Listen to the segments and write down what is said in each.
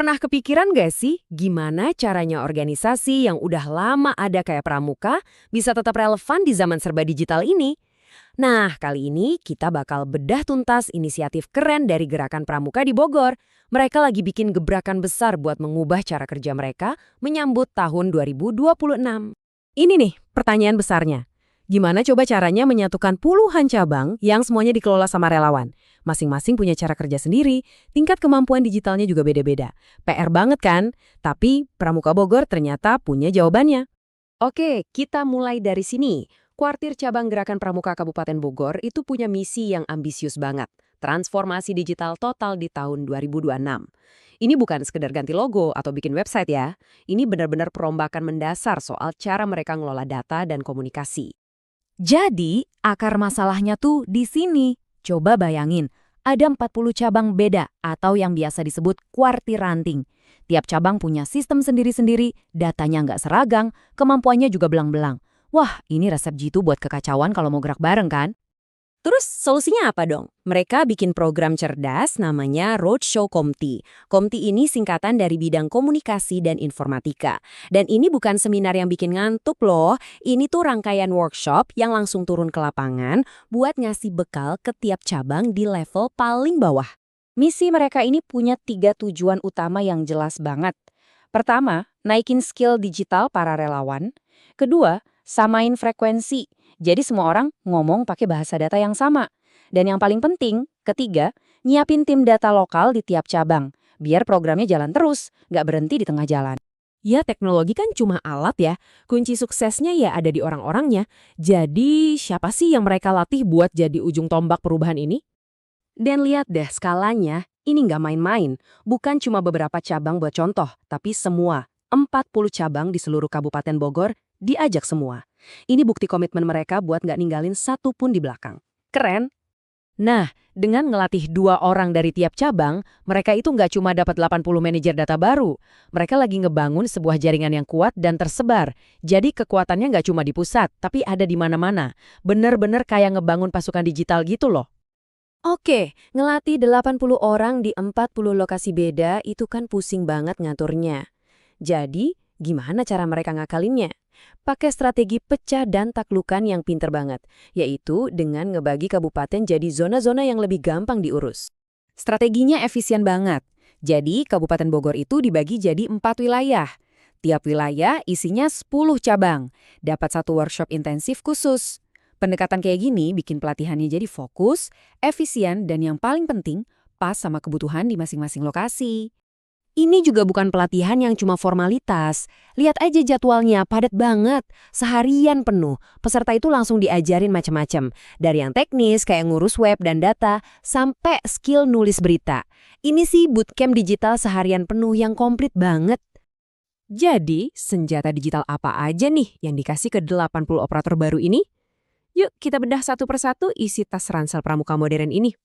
Pernah kepikiran gak sih gimana caranya organisasi yang udah lama ada kayak Pramuka bisa tetap relevan di zaman serba digital ini? Nah, kali ini kita bakal bedah tuntas inisiatif keren dari Gerakan Pramuka di Bogor. Mereka lagi bikin gebrakan besar buat mengubah cara kerja mereka menyambut tahun 2026. Ini nih pertanyaan besarnya. Gimana coba caranya menyatukan puluhan cabang yang semuanya dikelola sama relawan? Masing-masing punya cara kerja sendiri, tingkat kemampuan digitalnya juga beda-beda. PR banget kan? Tapi Pramuka Bogor ternyata punya jawabannya. Oke, kita mulai dari sini. Kuartir cabang Gerakan Pramuka Kabupaten Bogor itu punya misi yang ambisius banget. Transformasi digital total di tahun 2026. Ini bukan sekedar ganti logo atau bikin website ya. Ini benar-benar perombakan mendasar soal cara mereka ngelola data dan komunikasi. Jadi, akar masalahnya tuh di sini. Coba bayangin, ada 40 cabang beda atau yang biasa disebut kuartir ranting. Tiap cabang punya sistem sendiri-sendiri, datanya nggak seragam, kemampuannya juga belang-belang. Wah, ini resep jitu buat kekacauan kalau mau gerak bareng kan? Terus solusinya apa dong? Mereka bikin program cerdas namanya Roadshow Komti. Komti ini singkatan dari bidang komunikasi dan informatika. Dan ini bukan seminar yang bikin ngantuk loh. Ini tuh rangkaian workshop yang langsung turun ke lapangan buat ngasih bekal ke tiap cabang di level paling bawah. Misi mereka ini punya 3 tujuan utama yang jelas banget. Pertama, naikin skill digital para relawan. Kedua, samain frekuensi. Jadi semua orang ngomong pakai bahasa data yang sama. Dan yang paling penting, ketiga, nyiapin tim data lokal di tiap cabang. Biar programnya jalan terus, nggak berhenti di tengah jalan. Ya, teknologi kan cuma alat ya. Kunci suksesnya ya ada di orang-orangnya. Jadi, siapa sih yang mereka latih buat jadi ujung tombak perubahan ini? Dan lihat deh skalanya, ini nggak main-main. Bukan cuma beberapa cabang buat contoh, tapi semua. 40 cabang di seluruh Kabupaten Bogor diajak semua. Ini bukti komitmen mereka buat nggak ninggalin satu pun di belakang. Keren? Nah, dengan ngelatih 2 orang dari tiap cabang, mereka itu nggak cuma dapat 80 manajer data baru. Mereka lagi ngebangun sebuah jaringan yang kuat dan tersebar. Jadi kekuatannya nggak cuma di pusat, tapi ada di mana-mana. Bener-bener kayak ngebangun pasukan digital gitu loh. Oke, ngelatih 80 orang di 40 lokasi beda itu kan pusing banget ngaturnya. Jadi, gimana cara mereka ngakalinnya? Pakai strategi pecah dan taklukan yang pinter banget, yaitu dengan ngebagi kabupaten jadi zona-zona yang lebih gampang diurus. Strateginya efisien banget. Jadi, Kabupaten Bogor itu dibagi jadi 4 wilayah. Tiap wilayah isinya 10 cabang, dapat 1 workshop intensif khusus. Pendekatan kayak gini bikin pelatihannya jadi fokus, efisien, dan yang paling penting, pas sama kebutuhan di masing-masing lokasi. Ini juga bukan pelatihan yang cuma formalitas. Lihat aja jadwalnya, padat banget. Seharian penuh. Peserta itu langsung diajarin macam-macam. Dari yang teknis kayak ngurus web dan data, sampai skill nulis berita. Ini sih bootcamp digital seharian penuh yang komplit banget. Jadi, senjata digital apa aja nih yang dikasih ke 80 operator baru ini? Yuk kita bedah satu persatu isi tas ransel pramuka modern ini.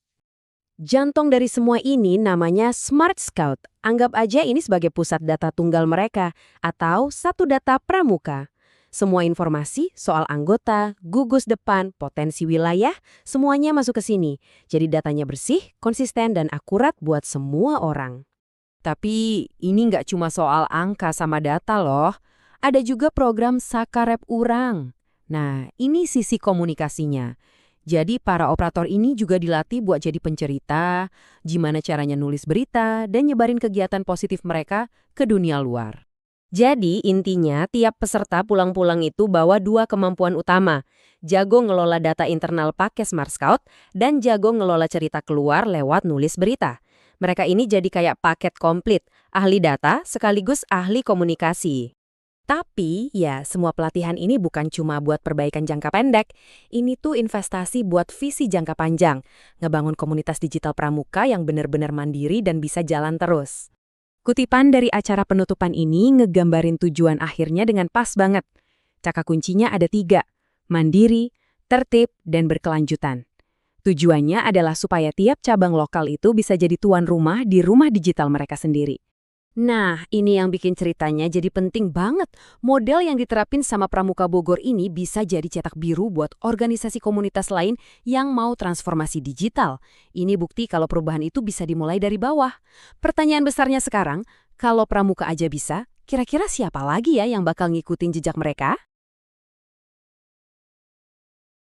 Jantung dari semua ini namanya Smart Scout. Anggap aja ini sebagai pusat data tunggal mereka atau satu data pramuka. Semua informasi soal anggota, gugus depan, potensi wilayah, semuanya masuk ke sini. Jadi datanya bersih, konsisten, dan akurat buat semua orang. Tapi ini nggak cuma soal angka sama data loh. Ada juga program Sakarep Urang. Nah, ini sisi komunikasinya. Jadi para operator ini juga dilatih buat jadi pencerita, gimana caranya nulis berita, dan nyebarin kegiatan positif mereka ke dunia luar. Jadi intinya tiap peserta pulang-pulang itu bawa 2 kemampuan utama. Jago ngelola data internal pakai Smart Scout, dan jago ngelola cerita keluar lewat nulis berita. Mereka ini jadi kayak paket komplit, ahli data sekaligus ahli komunikasi. Tapi, ya semua pelatihan ini bukan cuma buat perbaikan jangka pendek. Ini tuh investasi buat visi jangka panjang. Ngebangun komunitas digital pramuka yang benar-benar mandiri dan bisa jalan terus. Kutipan dari acara penutupan ini ngegambarin tujuan akhirnya dengan pas banget. Kata kuncinya ada 3, mandiri, tertib, dan berkelanjutan. Tujuannya adalah supaya tiap cabang lokal itu bisa jadi tuan rumah di rumah digital mereka sendiri. Nah, ini yang bikin ceritanya jadi penting banget. Model yang diterapin sama Pramuka Bogor ini bisa jadi cetak biru buat organisasi komunitas lain yang mau transformasi digital. Ini bukti kalau perubahan itu bisa dimulai dari bawah. Pertanyaan besarnya sekarang, Kalau Pramuka aja bisa, kira-kira siapa lagi ya yang bakal ngikutin jejak mereka?